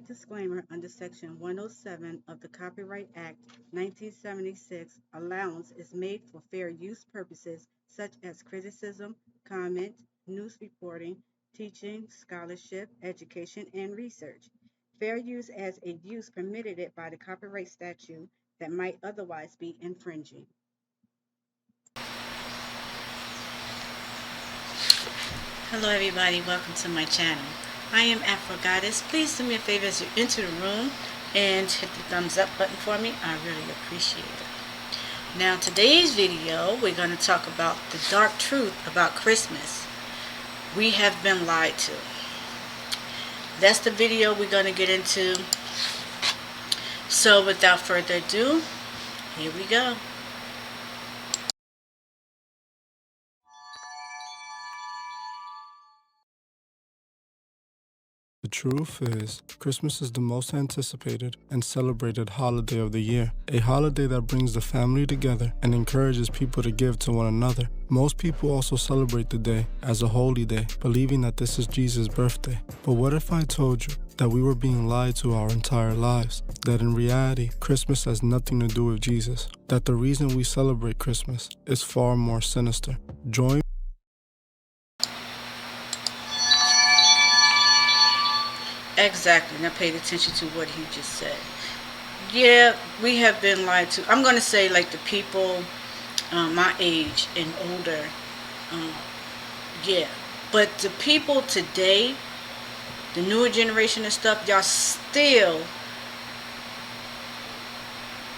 disclaimer under Section 107 of the Copyright Act 1976, allowance is made for fair use purposes such as criticism, comment, news reporting, teaching, scholarship, education, and research. Fair use as a use permitted it by the copyright statute that might otherwise be infringing. Hello everybody, welcome to my channel. I am Afro Goddess. Please do me a favor as you enter the room and hit the thumbs up button for me. I really appreciate it. Now today's video we're going to talk about the dark truth about Christmas. We have been lied to. That's the video we're going to get into. So without further ado, here we go. The truth is, Christmas is the most anticipated and celebrated holiday of the year, a holiday that brings the family together and encourages people to give to one another. Most people also celebrate the day as a holy day, believing that this is Jesus' birthday. But what if I told you that we were being lied to our entire lives? That in reality, Christmas has nothing to do with Jesus? That the reason we celebrate Christmas is far more sinister? Join Exactly. Now paid attention to what he just said. Yeah, we have been lied to. I'm going to say like the people my age and older. Yeah. But the people today, the newer generation and stuff, y'all still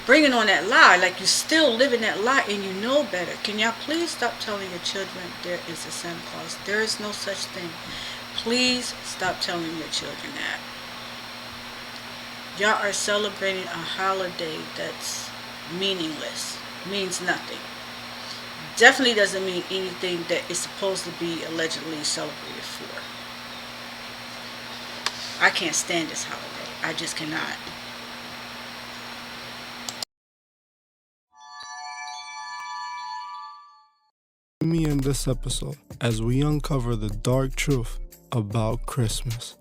bringing on that lie. Like you still living that lie and you know better. Can y'all please stop telling your children there is a Santa Claus? There is no such thing. Please stop telling your children that. Y'all are celebrating a holiday that's meaningless, means nothing. Definitely doesn't mean anything that it's supposed to be allegedly celebrated for. I can't stand this holiday. I just cannot. Join me in this episode as we uncover the dark truth about Christmas.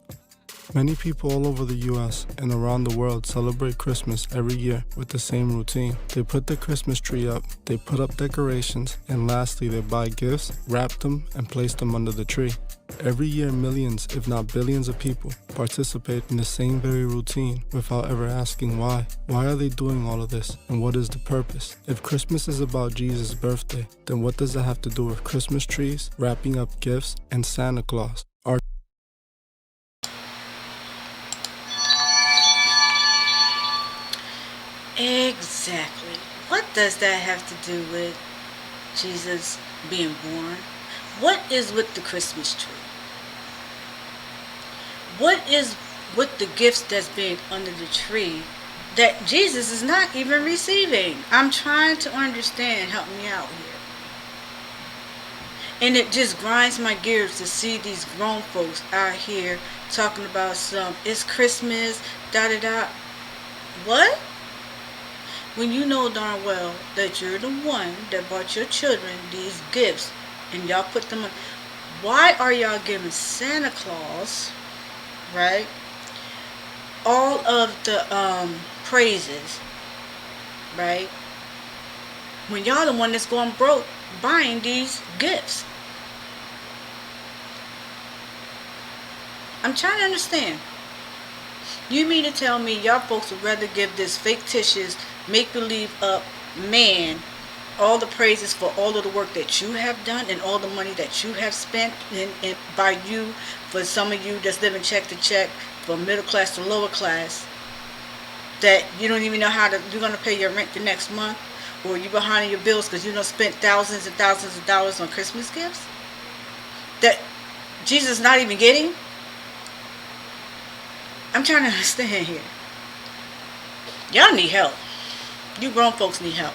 Many people all over the US and around the world celebrate Christmas every year with the same routine. They put the Christmas tree up, they put up decorations, and lastly they buy gifts, wrap them, and place them under the tree. Every year millions, if not billions of people participate in the same very routine without ever asking why. Why are they doing all of this, and what is the purpose? If Christmas is about Jesus' birthday, then what does it have to do with Christmas trees, wrapping up gifts, and Santa Claus? Exactly. What does that have to do with Jesus being born? What is with the Christmas tree? What is with the gifts that's being under the tree that Jesus is not even receiving? I'm trying to understand. Help me out here. And it just grinds my gears to see these grown folks out here talking about it's Christmas, da-da-da. What? When you know darn well that you're the one that bought your children these gifts and y'all put them on. Why are y'all giving Santa Claus, right, all of the praises, right, when y'all the one that's going broke buying these gifts? I'm trying to understand. You mean to tell me y'all folks would rather give this fictitious, make-believe up man all the praises for all of the work that you have done and all the money that you have spent and by you, for some of you that's living check to check, from middle class to lower class, that you don't even know how you're going to pay your rent the next month, or you behind on your bills because you don't spent thousands and thousands of dollars on Christmas gifts that Jesus is not even getting? I'm trying to understand here. Y'all need help. You grown folks need help.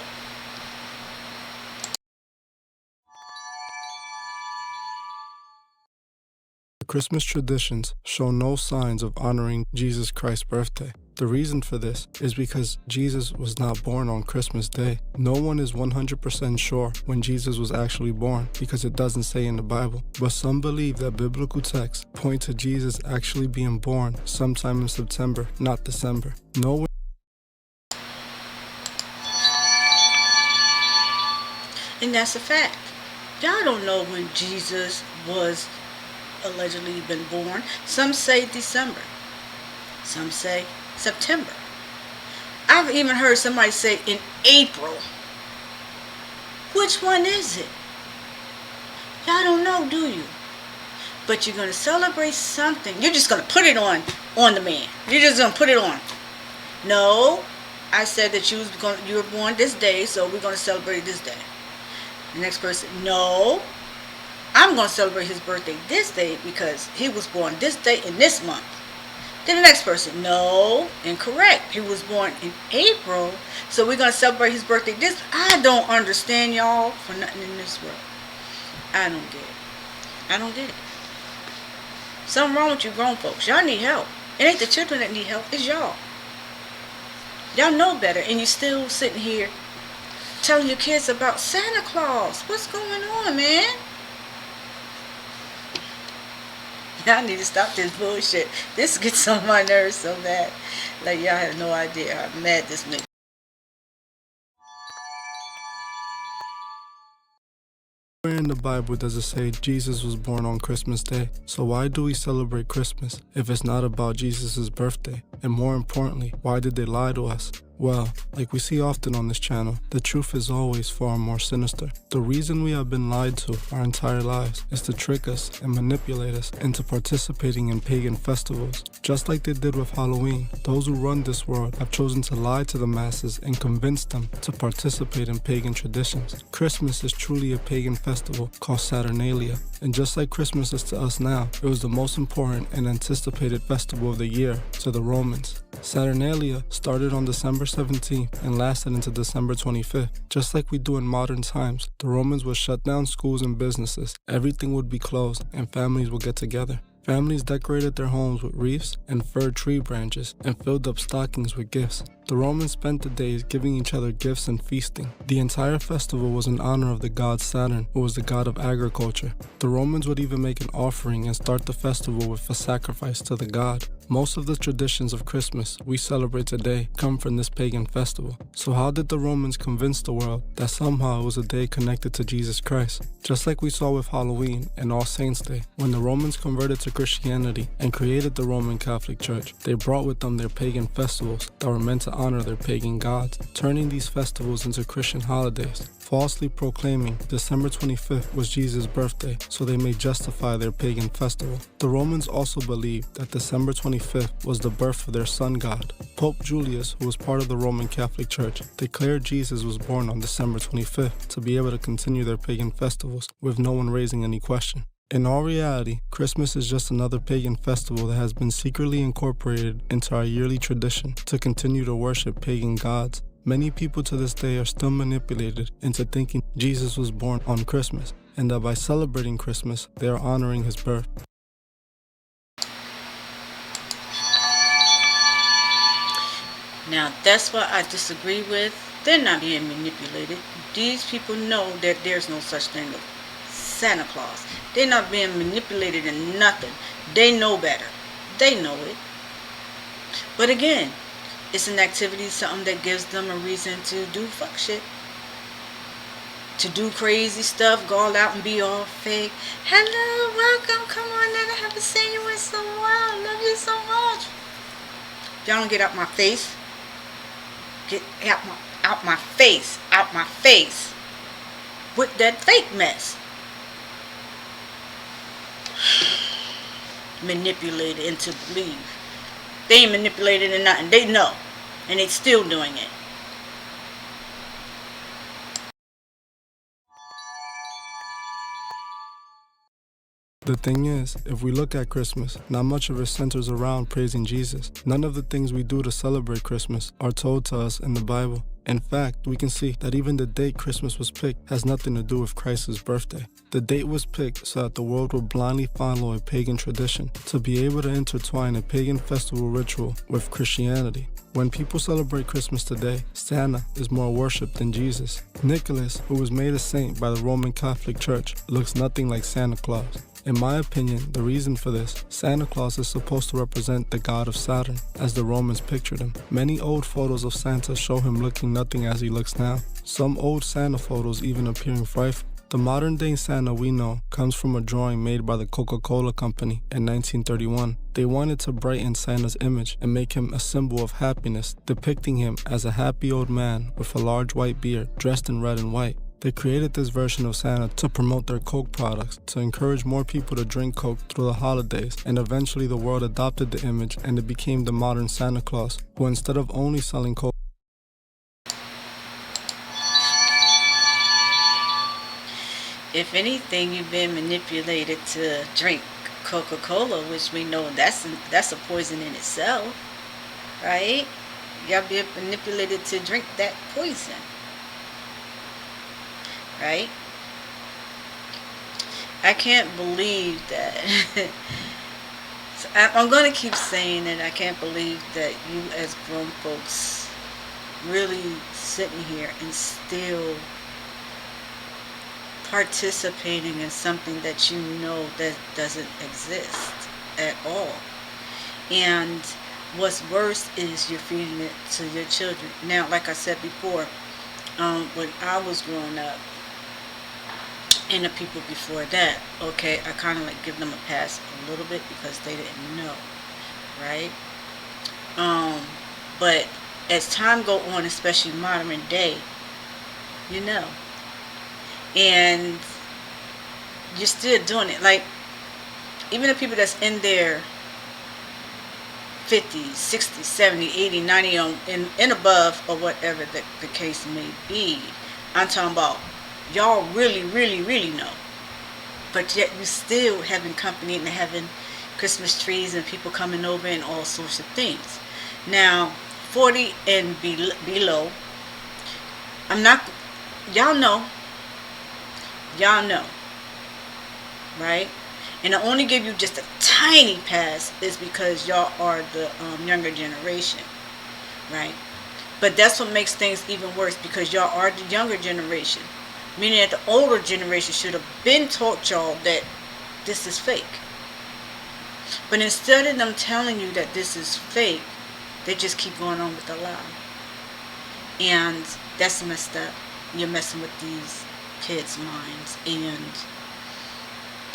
Christmas traditions show no signs of honoring Jesus Christ's birthday. The reason for this is because Jesus was not born on Christmas Day. No one is 100% sure when Jesus was actually born because it doesn't say in the Bible. But some believe that biblical texts point to Jesus actually being born sometime in September, not December. No one. And that's a fact. Y'all don't know when Jesus was allegedly been born. Some say December. Some say September. I've even heard somebody say in April. Which one is it? Y'all don't know, do you? But you're going to celebrate something. You're just going to put it on the man. You're just going to put it on. No, I said that you were born this day, so we're going to celebrate this day. The next person, no, I'm going to celebrate his birthday this day because he was born this day in this month. Then the next person, no, incorrect. He was born in April, so we're going to celebrate his birthday this. I don't understand y'all for nothing in this world. I don't get it. I don't get it. Something wrong with you grown folks. Y'all need help. It ain't the children that need help. It's y'all. Y'all know better, and you still sitting here telling your kids about Santa Claus. What's going on, man? Y'all need to stop this bullshit. This gets on my nerves so bad. Like, y'all have no idea how mad this makes me. Where in the Bible does it say Jesus was born on Christmas Day? So why do we celebrate Christmas if it's not about Jesus' birthday? And more importantly, why did they lie to us? Well, like we see often on this channel, the truth is always far more sinister. The reason we have been lied to our entire lives is to trick us and manipulate us into participating in pagan festivals. Just like they did with Halloween, those who run this world have chosen to lie to the masses and convince them to participate in pagan traditions. Christmas is truly a pagan festival called Saturnalia. And just like Christmas is to us now, it was the most important and anticipated festival of the year to the Romans. Saturnalia started on December 17th and lasted into December 25th. Just like we do in modern times, the Romans would shut down schools and businesses, everything would be closed, and families would get together. Families decorated their homes with wreaths and fir tree branches and filled up stockings with gifts. The Romans spent the days giving each other gifts and feasting. The entire festival was in honor of the god Saturn, who was the god of agriculture. The Romans would even make an offering and start the festival with a sacrifice to the god. Most of the traditions of Christmas we celebrate today come from this pagan festival. So how did the Romans convince the world that somehow it was a day connected to Jesus Christ? Just like we saw with Halloween and All Saints Day, when the Romans converted to Christianity and created the Roman Catholic Church, they brought with them their pagan festivals that were meant to honor their pagan gods, turning these festivals into Christian holidays, falsely proclaiming December 25th was Jesus' birthday so they may justify their pagan festival. The Romans also believed that December 25th was the birth of their sun god. Pope Julius, who was part of the Roman Catholic Church, declared Jesus was born on December 25th to be able to continue their pagan festivals with no one raising any question. In all reality, Christmas is just another pagan festival that has been secretly incorporated into our yearly tradition to continue to worship pagan gods. Many people to this day are still manipulated into thinking Jesus was born on Christmas, and that by celebrating Christmas, they are honoring his birth. Now, that's what I disagree with. They're not being manipulated. These people know that there's no such thing as Santa Claus. They're not being manipulated in nothing. They know better. They know it. But again, it's an activity, something that gives them a reason to do fuck shit. To do crazy stuff, go all out and be all fake. Hello, welcome, come on in. I haven't seen you in so while. I love you so much. Y'all don't get out my face. Get out my face. Out my face. With that fake mess. Manipulated into believe. They ain't manipulated in nothing. They know. And they still doing it. The thing is, if we look at Christmas, not much of it centers around praising Jesus. None of the things we do to celebrate Christmas are told to us in the Bible. In fact, we can see that even the date Christmas was picked has nothing to do with Christ's birthday. The date was picked so that the world would blindly follow a pagan tradition to be able to intertwine a pagan festival ritual with Christianity. When people celebrate Christmas today, Santa is more worshipped than Jesus. Nicholas, who was made a saint by the Roman Catholic Church, looks nothing like Santa Claus. In my opinion, the reason for this, Santa Claus is supposed to represent the god of Saturn, as the Romans pictured him. Many old photos of Santa show him looking nothing as he looks now. Some old Santa photos even appearing frightful. The modern day Santa we know comes from a drawing made by the Coca-Cola Company in 1931. They wanted to brighten Santa's image and make him a symbol of happiness, depicting him as a happy old man with a large white beard, dressed in red and white. They created this version of Santa to promote their Coke products, to encourage more people to drink Coke through the holidays, and eventually the world adopted the image and it became the modern Santa Claus, who instead of only selling Coke. If anything, you've been manipulated to drink Coca-Cola, which we know that's a poison in itself, right? Y'all been manipulated to drink that poison, right? I can't believe that. So I'm going to keep saying it. I can't believe that you as grown folks really sitting here and still participating in something that you know that doesn't exist at all. And what's worse is you're feeding it to your children. Now, like I said before, when I was growing up, and the people before that, okay, I kind of like give them a pass a little bit because they didn't know, right? But as time go on, especially modern day, you know, and you're still doing it. Like, even the people that's in their 50s, 60s, 70s, 80s, 90 and above, or whatever the case may be, I'm talking about y'all really, really, really know. But yet you still having company and having Christmas trees and people coming over and all sorts of things. Now, 40 and below, I'm not, y'all know, right? And I only give you just a tiny pass is because y'all are the younger generation, right? But that's what makes things even worse, because y'all are the younger generation, meaning that the older generation should have been taught y'all that this is fake. But instead of them telling you that this is fake, they just keep going on with the lie. And that's messed up. You're messing with these kids' minds, and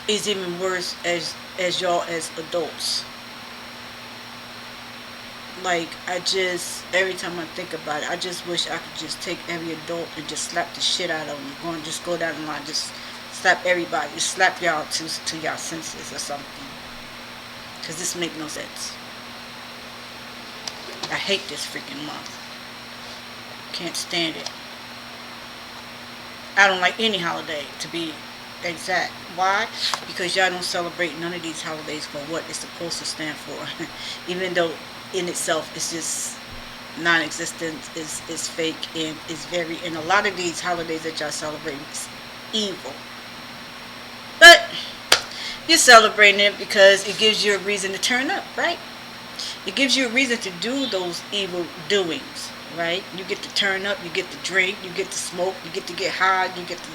it's even worse as y'all as adults. Like, every time I think about it, I just wish I could just take every adult and just slap the shit out of them. Just go down the line, just slap everybody, just slap y'all to y'all senses or something. Because this make no sense. I hate this freaking month. Can't stand it. I don't like any holiday, to be exact. Why? Because y'all don't celebrate none of these holidays for what it's supposed to stand for. Even though in itself it's just non-existent, is fake, and and a lot of these holidays that y'all celebrate is evil. But you're celebrating it because it gives you a reason to turn up, right? It gives you a reason to do those evil doings, right? You get to turn up, you get to drink, you get to smoke, you get to get high, you get to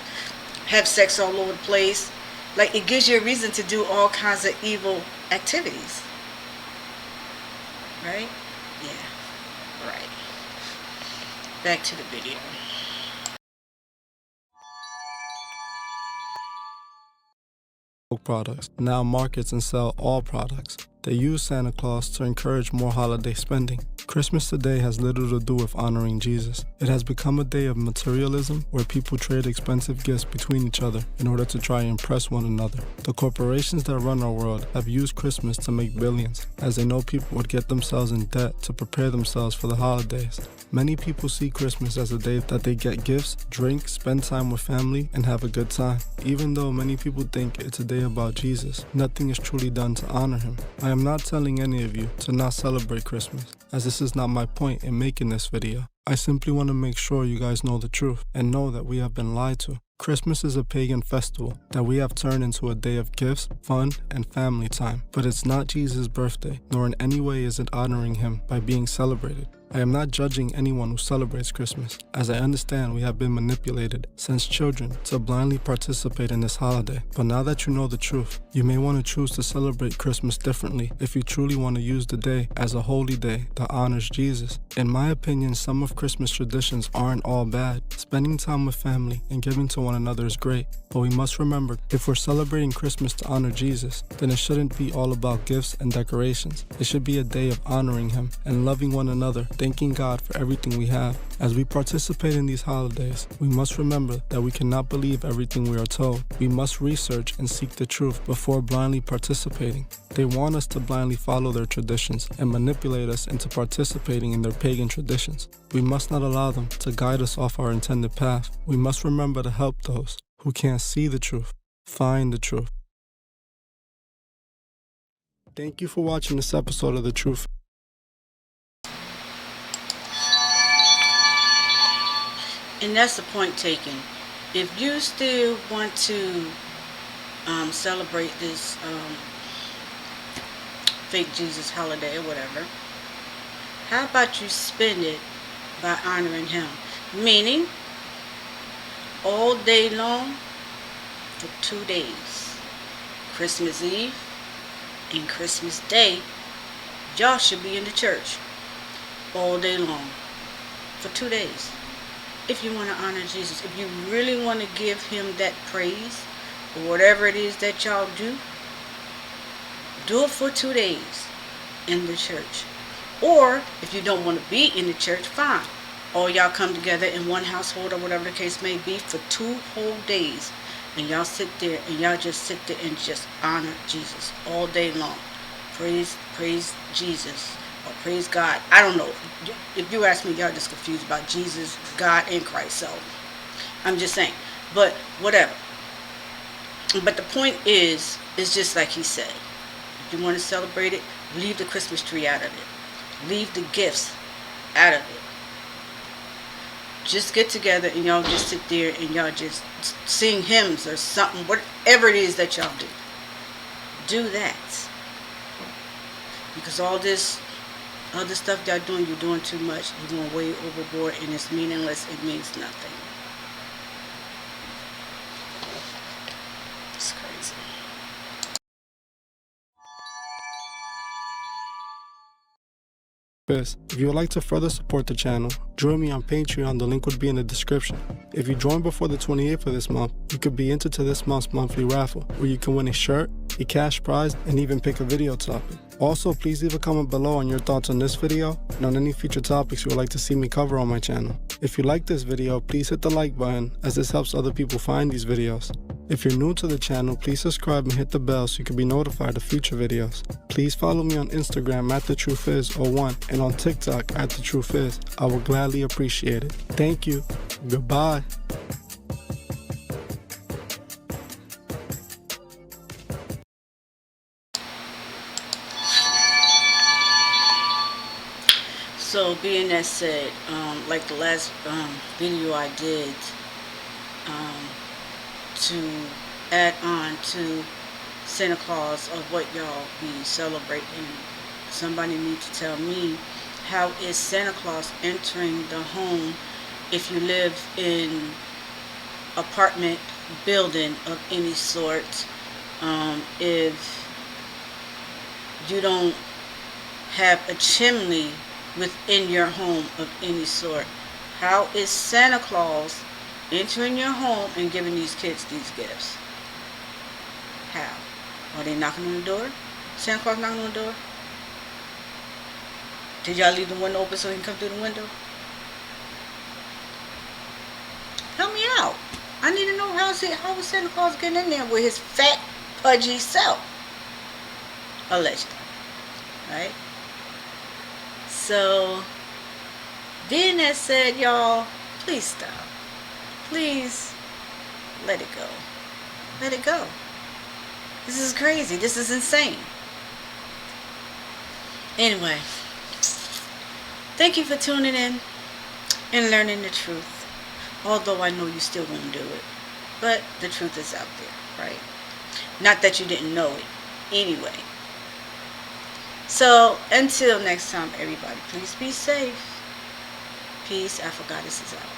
have sex all over the place. Like, it gives you a reason to do all kinds of evil activities. Right? Yeah. Right. Back to the video. Products now markets and sell all products. They use Santa Claus to encourage more holiday spending. Christmas today has little to do with honoring Jesus. It has become a day of materialism where people trade expensive gifts between each other in order to try and impress one another. The corporations that run our world have used Christmas to make billions, as they know people would get themselves in debt to prepare themselves for the holidays. Many people see Christmas as a day that they get gifts, drink, spend time with family, and have a good time. Even though many people think it's a day about Jesus, nothing is truly done to honor him. I am not telling any of you to not celebrate Christmas, as this is not my point in making this video. I simply want to make sure you guys know the truth and know that we have been lied to. Christmas is a pagan festival that we have turned into a day of gifts, fun, and family time. But it's not Jesus' birthday, nor in any way is it honoring him by being celebrated. I am not judging anyone who celebrates Christmas, as I understand we have been manipulated since children to blindly participate in this holiday. But now that you know the truth, you may want to choose to celebrate Christmas differently if you truly want to use the day as a holy day that honors Jesus. In my opinion, some of Christmas traditions aren't all bad. Spending time with family and giving to one another is great, but we must remember, if we're celebrating Christmas to honor Jesus, then it shouldn't be all about gifts and decorations. It should be a day of honoring him and loving one another, thanking God for everything we have. As we participate in these holidays, we must remember that we cannot believe everything we are told. We must research and seek the truth before blindly participating. They want us to blindly follow their traditions and manipulate us into participating in their pagan traditions. We must not allow them to guide us off our intended path. We must remember to help those who can't see the truth find the truth. Thank you for watching this episode of The Truth. And that's the point taken. If you still want to celebrate this fake Jesus holiday or whatever, how about you spend it by honoring him? Meaning, all day long for 2 days. Christmas Eve and Christmas Day, y'all should be in the church all day long for 2 days. If you want to honor Jesus, if you really want to give him that praise, or whatever it is that y'all do it for 2 days in the church. Or if you don't want to be in the church, fine. Or y'all come together in one household or whatever the case may be for 2 whole days. And y'all sit there and y'all just sit there and just honor Jesus all day long. Praise Jesus. Or praise God. I don't know. If you ask me, y'all just confused about Jesus, God, and Christ. So, I'm just saying. But, whatever. But the point is, it's just like he said. If you want to celebrate it, leave the Christmas tree out of it. Leave the gifts out of it. Just get together and y'all just sit there and y'all just sing hymns or something. Whatever it is that y'all do. Do that. Because all this other stuff y'all doing, you're doing too much. You're going way overboard and it's meaningless. It means nothing. It's crazy. If you would like to further support the channel, join me on Patreon. The link would be in the description. If you join before the 28th of this month, you could be entered to this month's monthly raffle, where you can win a shirt, a cash prize, and even pick a video topic. Also, please leave a comment below on your thoughts on this video and on any future topics you would like to see me cover on my channel. If you like this video, please hit the like button, as this helps other people find these videos. If you're new to the channel, please subscribe and hit the bell so you can be notified of future videos. Please follow me on Instagram at TheTruthIs01 and on TikTok at TheTruthIs. I will gladly appreciate it. Thank you. Goodbye. So being that said, like the last video I did, to add on to Santa Claus of what y'all be celebrating, somebody needs to tell me, how is Santa Claus entering the home if you live in apartment building of any sort, if you don't have a chimney within your home of any sort? How is Santa Claus entering your home and giving these kids these gifts? How? Are they knocking on the door? Santa Claus knocking on the door? Did y'all leave the window open so he can come through the window? Help me out. I need to know how is Santa Claus getting in there with his fat, pudgy self? Allegedly. Right? So, being that said, y'all, please stop. Please let it go. Let it go. This is crazy. This is insane. Anyway, thank you for tuning in. and learning the truth. Although I know you still won't do it. But the truth is out there, right? Not that you didn't know it. Anyway. So, until next time, everybody, please be safe. Peace. Afro Goddess is out.